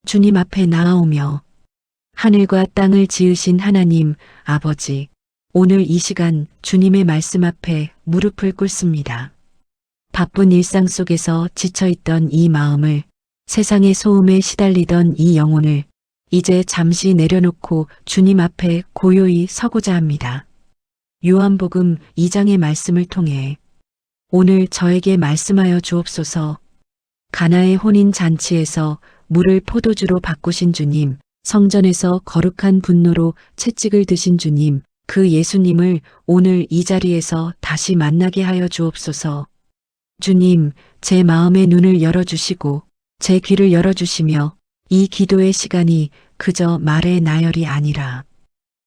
주님 앞에 나아오며 하늘과 땅을 지으신 하나님 아버지, 오늘 이 시간 주님의 말씀 앞에 무릎을 꿇습니다. 바쁜 일상 속에서 지쳐있던 이 마음을, 세상의 소음에 시달리던 이 영혼을 이제 잠시 내려놓고 주님 앞에 고요히 서고자 합니다. 요한복음 2장의 말씀을 통해 오늘 저에게 말씀하여 주옵소서. 가나의 혼인 잔치에서 물을 포도주로 바꾸신 주님, 성전에서 거룩한 분노로 채찍을 드신 주님, 그 예수님을 오늘 이 자리에서 다시 만나게 하여 주옵소서. 주님, 제 마음의 눈을 열어주시고 제 귀를 열어주시며 이 기도의 시간이 그저 말의 나열이 아니라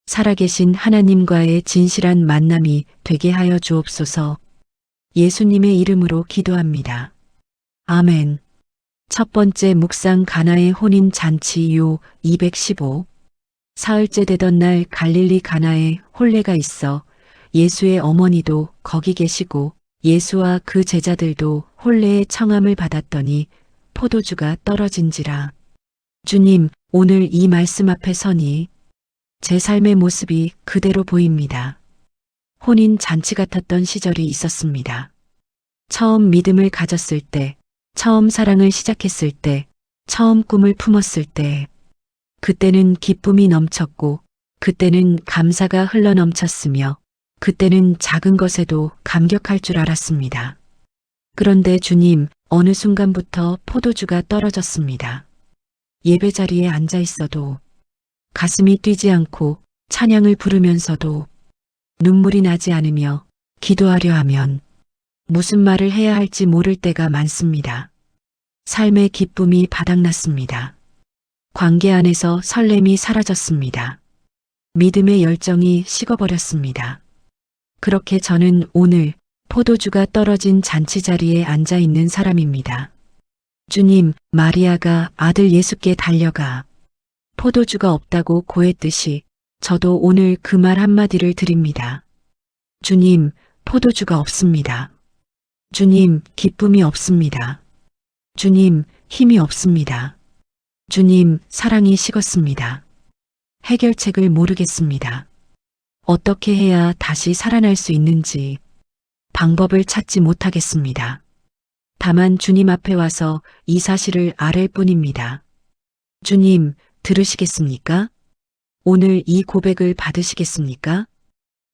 살아계신 하나님과의 진실한 만남이 되게 하여 주옵소서. 예수님의 이름으로 기도합니다. 아멘. 첫 번째 묵상 가나의 혼인 잔치 요 215. 사흘째 되던 날 갈릴리 가나에 혼례가 있어 예수의 어머니도 거기 계시고 예수와 그 제자들도 혼례의 청함을 받았더니 포도주가 떨어진지라. 주님, 오늘 이 말씀 앞에 서니 제 삶의 모습이 그대로 보입니다. 혼인 잔치 같았던 시절이 있었습니다. 처음 믿음을 가졌을 때, 처음 사랑을 시작했을 때, 처음 꿈을 품었을 때, 그때는 기쁨이 넘쳤고, 그때는 감사가 흘러넘쳤으며, 그때는 작은 것에도 감격할 줄 알았습니다. 그런데 주님, 어느 순간부터 포도주가 떨어졌습니다. 예배 자리에 앉아 있어도, 가슴이 뛰지 않고 찬양을 부르면서도, 눈물이 나지 않으며 기도하려 하면, 무슨 말을 해야 할지 모를 때가 많습니다. 삶의 기쁨이 바닥났습니다. 관계 안에서 설렘이 사라졌습니다. 믿음의 열정이 식어버렸습니다. 그렇게 저는 오늘 포도주가 떨어진 잔치 자리에 앉아 있는 사람입니다. 주님, 마리아가 아들 예수께 달려가 포도주가 없다고 고했듯이 저도 오늘 그 말 한마디를 드립니다. 주님, 포도주가 없습니다. 주님, 기쁨이 없습니다. 주님, 힘이 없습니다. 주님, 사랑이 식었습니다. 해결책을 모르겠습니다. 어떻게 해야 다시 살아날 수 있는지 방법을 찾지 못하겠습니다. 다만 주님 앞에 와서 이 사실을 아랠 뿐입니다. 주님, 들으시겠습니까? 오늘 이 고백을 받으시겠습니까?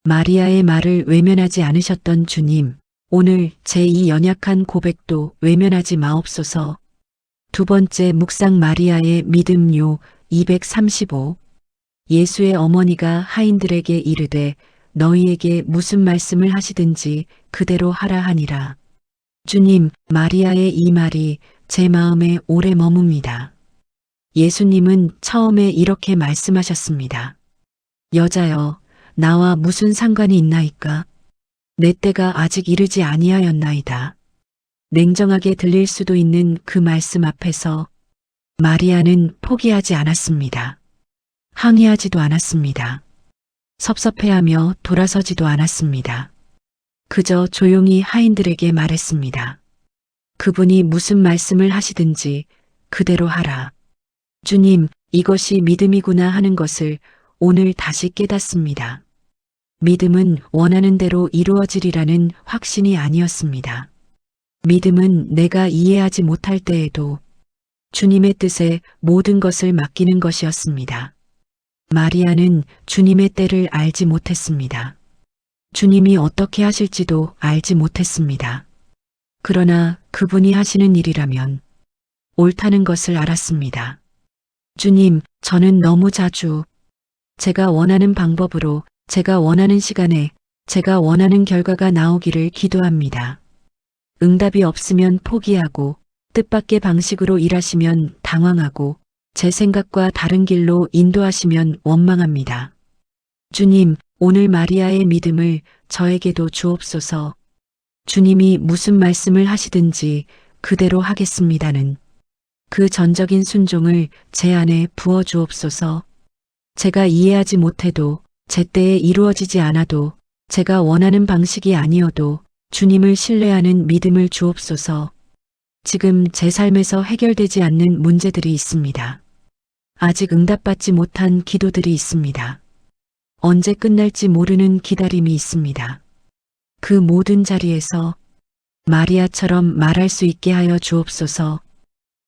마리아의 말을 외면하지 않으셨던 주님, 오늘 제 이 연약한 고백도 외면하지 마옵소서. 두 번째 묵상 마리아의 믿음요 235. 예수의 어머니가 하인들에게 이르되 너희에게 무슨 말씀을 하시든지 그대로 하라 하니라. 주님, 마리아의 이 말이 제 마음에 오래 머뭅니다. 예수님은 처음에 이렇게 말씀하셨습니다. 여자여, 나와 무슨 상관이 있나이까? 내 때가 아직 이르지 아니하였나이다. 냉정하게 들릴 수도 있는 그 말씀 앞에서 마리아는 포기하지 않았습니다. 항의하지도 않았습니다. 섭섭해하며 돌아서지도 않았습니다. 그저 조용히 하인들에게 말했습니다. 그분이 무슨 말씀을 하시든지 그대로 하라. 주님, 이것이 믿음이구나 하는 것을 오늘 다시 깨닫습니다. 믿음은 원하는 대로 이루어지리라는 확신이 아니었습니다. 믿음은 내가 이해하지 못할 때에도 주님의 뜻에 모든 것을 맡기는 것이었습니다. 마리아는 주님의 때를 알지 못했습니다. 주님이 어떻게 하실지도 알지 못했습니다. 그러나 그분이 하시는 일이라면 옳다는 것을 알았습니다. 주님, 저는 너무 자주 제가 원하는 방법으로 제가 원하는 시간에 제가 원하는 결과가 나오기를 기도합니다. 응답이 없으면 포기하고 뜻밖의 방식으로 일하시면 당황하고 제 생각과 다른 길로 인도하시면 원망합니다. 주님, 오늘 마리아의 믿음을 저에게도 주옵소서. 주님이 무슨 말씀을 하시든지 그대로 하겠습니다는 그 전적인 순종을 제 안에 부어 주옵소서. 제가 이해하지 못해도 제 때에 이루어지지 않아도 제가 원하는 방식이 아니어도 주님을 신뢰하는 믿음을 주옵소서. 지금 제 삶에서 해결되지 않는 문제들이 있습니다. 아직 응답받지 못한 기도들이 있습니다. 언제 끝날지 모르는 기다림이 있습니다. 그 모든 자리에서 마리아처럼 말할 수 있게 하여 주옵소서.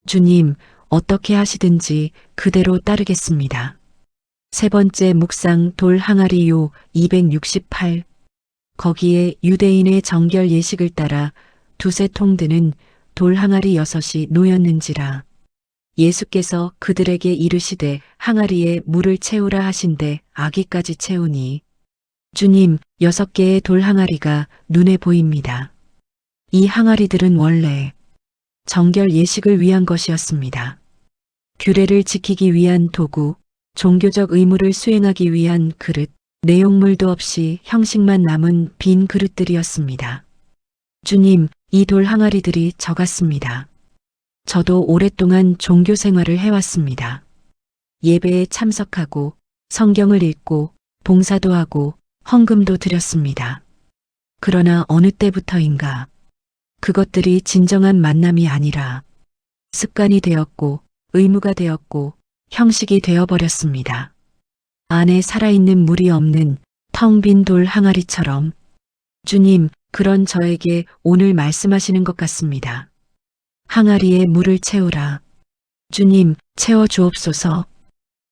주님, 어떻게 하시든지 그대로 따르겠습니다. 세 번째 묵상 돌 항아리요 268. 거기에 유대인의 정결 예식을 따라 두세 통 드는 돌 항아리 6이 놓였는지라. 예수께서 그들에게 이르시되 항아리에 물을 채우라 하신대 아기까지 채우니. 주님, 6개의 돌 항아리가 눈에 보입니다. 이 항아리들은 원래 정결 예식을 위한 것이었습니다. 규례를 지키기 위한 도구, 종교적 의무를 수행하기 위한 그릇, 내용물도 없이 형식만 남은 빈 그릇들이었습니다. 주님, 이 돌 항아리들이 저 같습니다. 저도 오랫동안 종교 생활을 해왔습니다. 예배에 참석하고 성경을 읽고 봉사도 하고 헌금도 드렸습니다. 그러나 어느 때부터인가 그것들이 진정한 만남이 아니라 습관이 되었고 의무가 되었고 형식이 되어버렸습니다. 안에 살아있는 물이 없는 텅 빈 돌 항아리처럼. 주님, 그런 저에게 오늘 말씀하시는 것 같습니다. 항아리에 물을 채우라. 주님, 채워 주옵소서.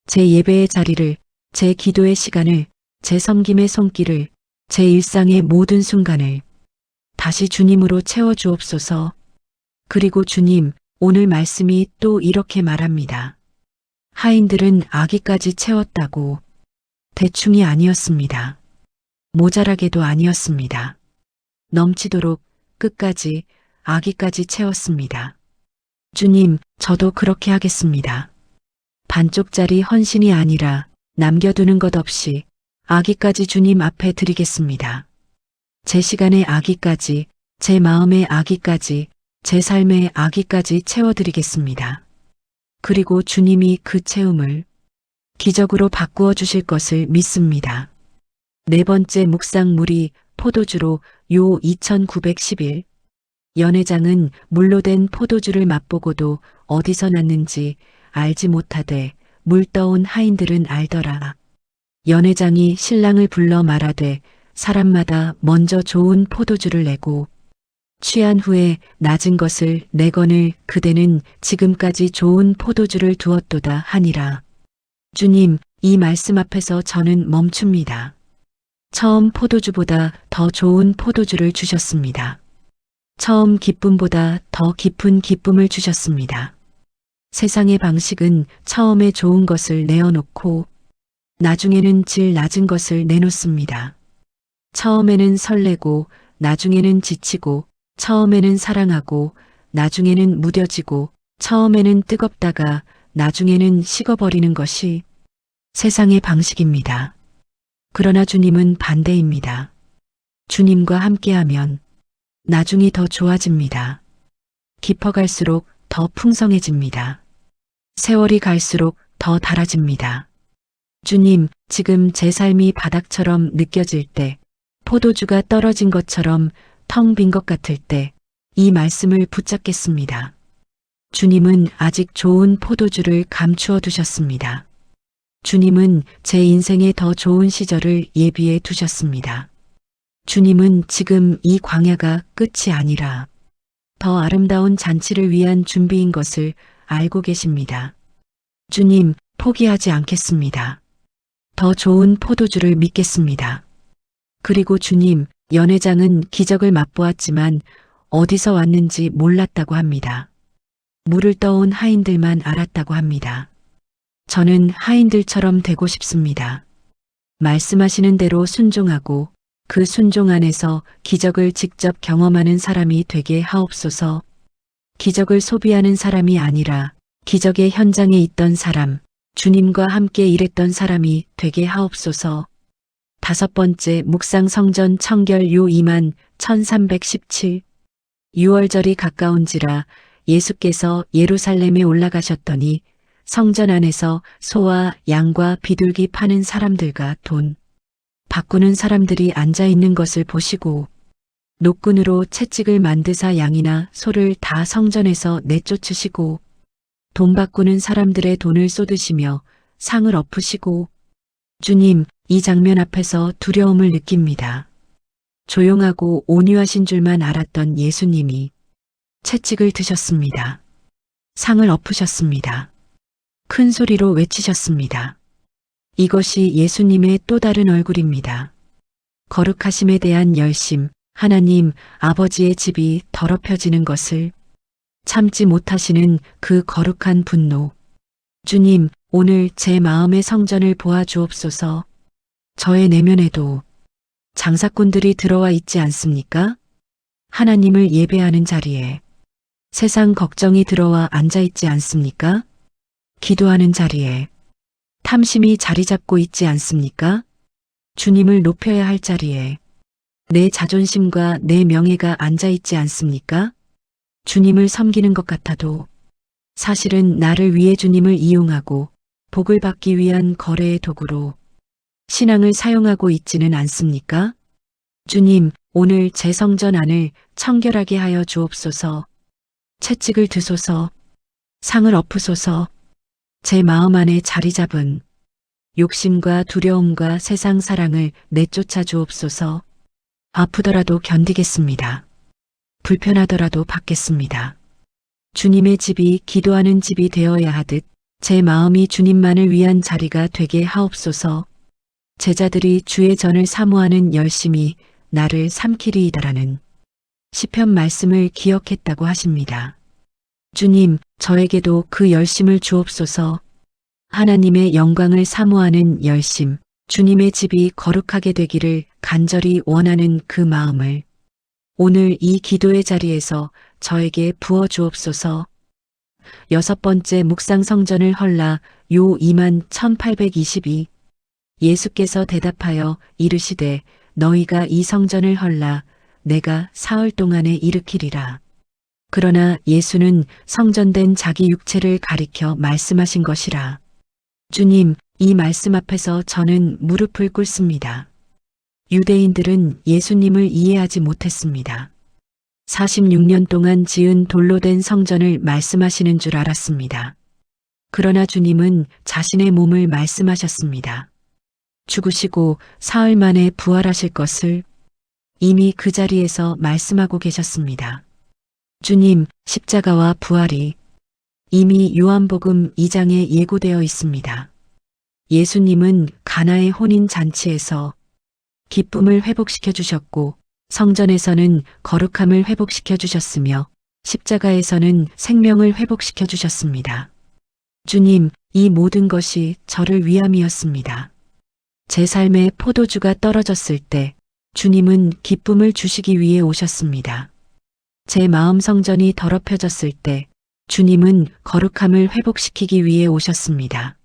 제 예배의 자리를, 제 기도의 시간을, 제 섬김의 손길을, 제 일상의 모든 순간을 다시 주님으로 채워 주옵소서. 그리고 주님, 오늘 말씀이 또 이렇게 말합니다. 하인들은 아기까지 채웠다고. 대충이 아니었습니다. 모자라게도 아니었습니다. 넘치도록 끝까지 아기까지 채웠습니다. 주님, 저도 그렇게 하겠습니다. 반쪽짜리 헌신이 아니라 남겨두는 것 없이 아기까지 주님 앞에 드리겠습니다. 제 시간의 아기까지, 제 마음의 아기까지, 제 삶의 아기까지 채워드리겠습니다. 그리고 주님이 그 채움을 기적으로 바꾸어 주실 것을 믿습니다. 네 번째 묵상물이 포도주로 요 2911. 연회장은 물로 된 포도주를 맛보고도 어디서 났는지 알지 못하되 물 떠온 하인들은 알더라. 연회장이 신랑을 불러 말하되 사람마다 먼저 좋은 포도주를 내고 취한 후에 낮은 것을 내거늘 그대는 지금까지 좋은 포도주를 두었도다 하니라. 주님, 이 말씀 앞에서 저는 멈춥니다. 처음 포도주보다 더 좋은 포도주를 주셨습니다. 처음 기쁨보다 더 깊은 기쁨을 주셨습니다. 세상의 방식은 처음에 좋은 것을 내어놓고 나중에는 질 낮은 것을 내놓습니다. 처음에는 설레고 나중에는 지치고 처음에는 사랑하고 나중에는 무뎌지고 처음에는 뜨겁다가 나중에는 식어버리는 것이 세상의 방식입니다. 그러나 주님은 반대입니다. 주님과 함께하면 나중이 더 좋아집니다. 깊어갈수록 더 풍성해집니다. 세월이 갈수록 더 달아집니다. 주님, 지금 제 삶이 바닥처럼 느껴질 때, 포도주가 떨어진 것처럼 텅 빈 것 같을 때, 이 말씀을 붙잡겠습니다. 주님은 아직 좋은 포도주를 감추어 두셨습니다. 주님은 제 인생의 더 좋은 시절을 예비해 두셨습니다. 주님은 지금 이 광야가 끝이 아니라 더 아름다운 잔치를 위한 준비인 것을 알고 계십니다. 주님, 포기하지 않겠습니다. 더 좋은 포도주를 믿겠습니다. 그리고 주님, 연회장은 기적을 맛보았지만 어디서 왔는지 몰랐다고 합니다. 물을 떠온 하인들만 알았다고 합니다. 저는 하인들처럼 되고 싶습니다. 말씀하시는 대로 순종하고 그 순종 안에서 기적을 직접 경험하는 사람이 되게 하옵소서. 기적을 소비하는 사람이 아니라 기적의 현장에 있던 사람, 주님과 함께 일했던 사람이 되게 하옵소서. 다섯 번째 묵상 성전 청결 요 21,317. 6월절이 가까운지라 예수께서 예루살렘에 올라가셨더니 성전 안에서 소와 양과 비둘기 파는 사람들과 돈 바꾸는 사람들이 앉아 있는 것을 보시고 노끈으로 채찍을 만드사 양이나 소를 다 성전에서 내쫓으시고 돈 바꾸는 사람들의 돈을 쏟으시며 상을 엎으시고 주님, 이 장면 앞에서 두려움을 느낍니다. 조용하고 온유하신 줄만 알았던 예수님이 채찍을 드셨습니다. 상을 엎으셨습니다. 큰 소리로 외치셨습니다. 이것이 예수님의 또 다른 얼굴입니다. 거룩하심에 대한 열심, 하나님 아버지의 집이 더럽혀지는 것을 참지 못하시는 그 거룩한 분노. 주님, 오늘 제 마음의 성전을 보아 주옵소서. 저의 내면에도 장사꾼들이 들어와 있지 않습니까? 하나님을 예배하는 자리에 세상 걱정이 들어와 앉아 있지 않습니까? 기도하는 자리에 탐심이 자리 잡고 있지 않습니까? 주님을 높여야 할 자리에 내 자존심과 내 명예가 앉아 있지 않습니까? 주님을 섬기는 것 같아도 사실은 나를 위해 주님을 이용하고 복을 받기 위한 거래의 도구로 신앙을 사용하고 있지는 않습니까? 주님, 오늘 제 성전 안을 청결하게 하여 주옵소서. 채찍을 드소서. 상을 엎으소서. 제 마음 안에 자리 잡은 욕심과 두려움과 세상 사랑을 내쫓아 주옵소서. 아프더라도 견디겠습니다. 불편하더라도 받겠습니다. 주님의 집이 기도하는 집이 되어야 하듯 제 마음이 주님만을 위한 자리가 되게 하옵소서. 제자들이 주의 전을 사모하는 열심이 나를 삼키리이다라는 시편 말씀을 기억했다고 하십니다. 주님, 저에게도 그 열심을 주옵소서. 하나님의 영광을 사모하는 열심, 주님의 집이 거룩하게 되기를 간절히 원하는 그 마음을 오늘 이 기도의 자리에서 저에게 부어 주옵소서. 6번째 묵상 성전을 헐라 요 21,822 예수께서 대답하여 이르시되 너희가 이 성전을 헐라 내가 사흘 동안에 일으키리라. 그러나 예수는 성전된 자기 육체를 가리켜 말씀하신 것이라. 주님, 이 말씀 앞에서 저는 무릎을 꿇습니다. 유대인들은 예수님을 이해하지 못했습니다. 46년 동안 지은 돌로 된 성전을 말씀하시는 줄 알았습니다. 그러나 주님은 자신의 몸을 말씀하셨습니다. 죽으시고 사흘 만에 부활하실 것을 이미 그 자리에서 말씀하고 계셨습니다. 주님, 십자가와 부활이 이미 요한복음 2장에 예고되어 있습니다. 예수님은 가나의 혼인 잔치에서 기쁨을 회복시켜 주셨고 성전에서는 거룩함을 회복시켜 주셨으며 십자가에서는 생명을 회복시켜 주셨습니다. 주님, 이 모든 것이 저를 위함이었습니다. 제 삶에 포도주가 떨어졌을 때 주님은 기쁨을 주시기 위해 오셨습니다. 제 마음 성전이 더럽혀졌을 때 주님은 거룩함을 회복시키기 위해 오셨습니다.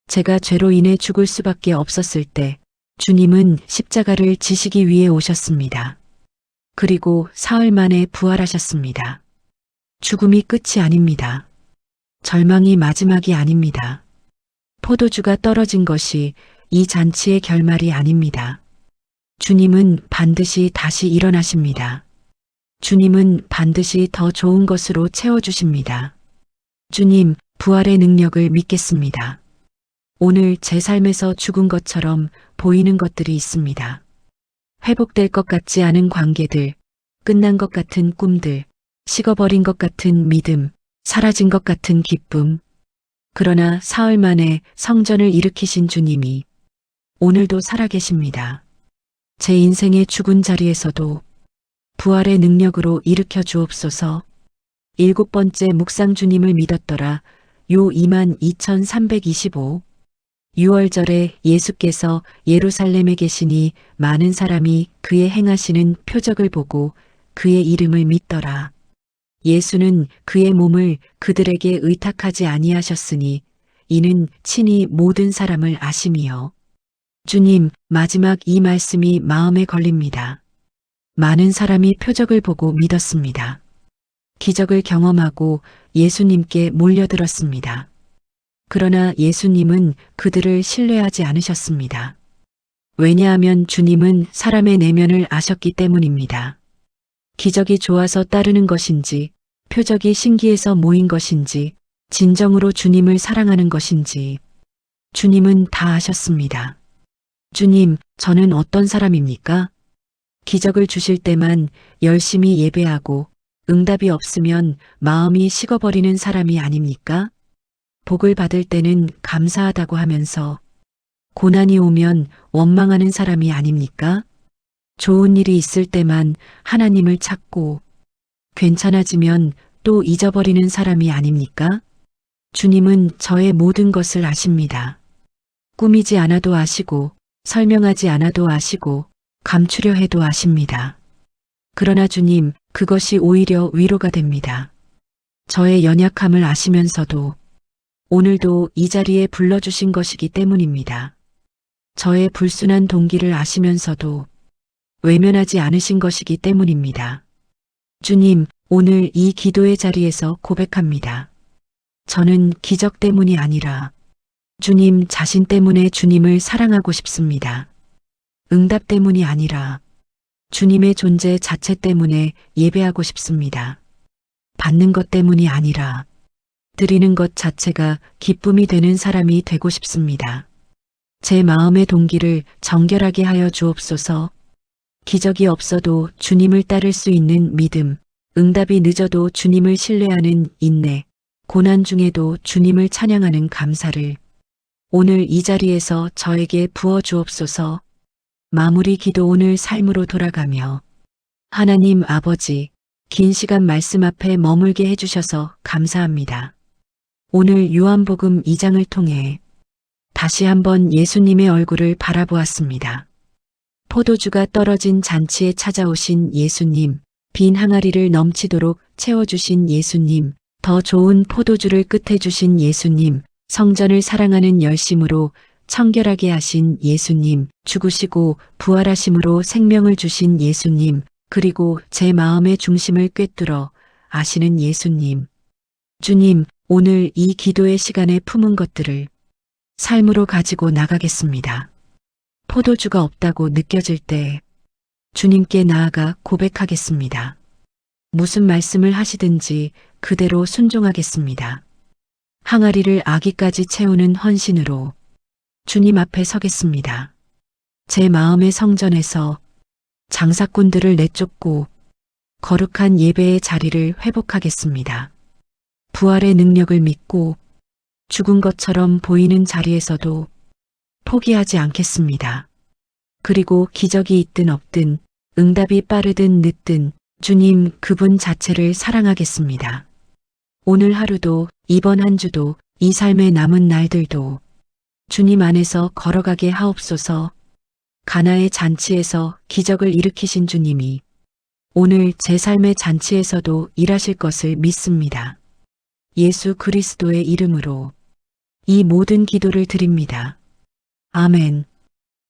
제가 죄로 인해 죽을 수밖에 없었을 때 주님은 십자가를 지시기 위해 오셨습니다. 그리고 사흘 만에 부활하셨습니다. 죽음이 끝이 아닙니다. 절망이 마지막이 아닙니다. 포도주가 떨어진 것이 이 잔치의 결말이 아닙니다. 주님은 반드시 다시 일어나십니다. 주님은 반드시 더 좋은 것으로 채워주십니다. 주님, 부활의 능력을 믿겠습니다. 오늘 제 삶에서 죽은 것처럼 보이는 것들이 있습니다. 회복될 것 같지 않은 관계들, 끝난 것 같은 꿈들, 식어버린 것 같은 믿음, 사라진 것 같은 기쁨. 그러나 사흘 만에 성전을 일으키신 주님이 오늘도 살아계십니다. 제 인생의 죽은 자리에서도 부활의 능력으로 일으켜 주옵소서. 7번째 묵상 주님을 믿었더라. 요 22,325 6월절에 예수께서 예루살렘에 계시니 많은 사람이 그의 행하시는 표적을 보고 그의 이름을 믿더라. 예수는 그의 몸을 그들에게 의탁하지 아니하셨으니 이는 친히 모든 사람을 아심이요. 주님, 마지막 이 말씀이 마음에 걸립니다. 많은 사람이 표적을 보고 믿었습니다. 기적을 경험하고 예수님께 몰려들었습니다. 그러나 예수님은 그들을 신뢰하지 않으셨습니다. 왜냐하면 주님은 사람의 내면을 아셨기 때문입니다. 기적이 좋아서 따르는 것인지, 표적이 신기해서 모인 것인지, 진정으로 주님을 사랑하는 것인지 주님은 다 아셨습니다. 주님, 저는 어떤 사람입니까? 기적을 주실 때만 열심히 예배하고 응답이 없으면 마음이 식어버리는 사람이 아닙니까? 복을 받을 때는 감사하다고 하면서 고난이 오면 원망하는 사람이 아닙니까? 좋은 일이 있을 때만 하나님을 찾고 괜찮아지면 또 잊어버리는 사람이 아닙니까? 주님은 저의 모든 것을 아십니다. 꾸미지 않아도 아시고 설명하지 않아도 아시고 감추려 해도 아십니다. 그러나 주님, 그것이 오히려 위로가 됩니다. 저의 연약함을 아시면서도 오늘도 이 자리에 불러주신 것이기 때문입니다. 저의 불순한 동기를 아시면서도 외면하지 않으신 것이기 때문입니다. 주님, 오늘 이 기도의 자리에서 고백합니다. 저는 기적 때문이 아니라 주님 자신 때문에 주님을 사랑하고 싶습니다. 응답 때문이 아니라 주님의 존재 자체 때문에 예배하고 싶습니다. 받는 것 때문이 아니라 드리는 것 자체가 기쁨이 되는 사람이 되고 싶습니다. 제 마음의 동기를 정결하게 하여 주옵소서. 기적이 없어도 주님을 따를 수 있는 믿음, 응답이 늦어도 주님을 신뢰하는 인내, 고난 중에도 주님을 찬양하는 감사를 오늘 이 자리에서 저에게 부어 주옵소서. 마무리 기도. 오늘 삶으로 돌아가며 하나님 아버지, 긴 시간 말씀 앞에 머물게 해주셔서 감사합니다. 오늘 요한복음 2장을 통해 다시 한번 예수님의 얼굴을 바라보았습니다. 포도주가 떨어진 잔치에 찾아오신 예수님, 빈 항아리를 넘치도록 채워주신 예수님, 더 좋은 포도주를 끝에 주신 예수님, 성전을 사랑하는 열심으로 청결하게 하신 예수님, 죽으시고 부활하심으로 생명을 주신 예수님, 그리고 제 마음의 중심을 꿰뚫어 아시는 예수님. 주님, 오늘 이 기도의 시간에 품은 것들을 삶으로 가지고 나가겠습니다. 포도주가 없다고 느껴질 때 주님께 나아가 고백하겠습니다. 무슨 말씀을 하시든지 그대로 순종하겠습니다. 항아리를 아기까지 채우는 헌신으로 주님 앞에 서겠습니다. 제 마음의 성전에서 장사꾼들을 내쫓고 거룩한 예배의 자리를 회복하겠습니다. 부활의 능력을 믿고 죽은 것처럼 보이는 자리에서도 포기하지 않겠습니다. 그리고 기적이 있든 없든 응답이 빠르든 늦든 주님 그분 자체를 사랑하겠습니다. 오늘 하루도 이번 한 주도 이 삶의 남은 날들도 주님 안에서 걸어가게 하옵소서. 가나의 잔치에서 기적을 일으키신 주님이 오늘 제 삶의 잔치에서도 일하실 것을 믿습니다. 예수 그리스도의 이름으로 이 모든 기도를 드립니다. 아멘.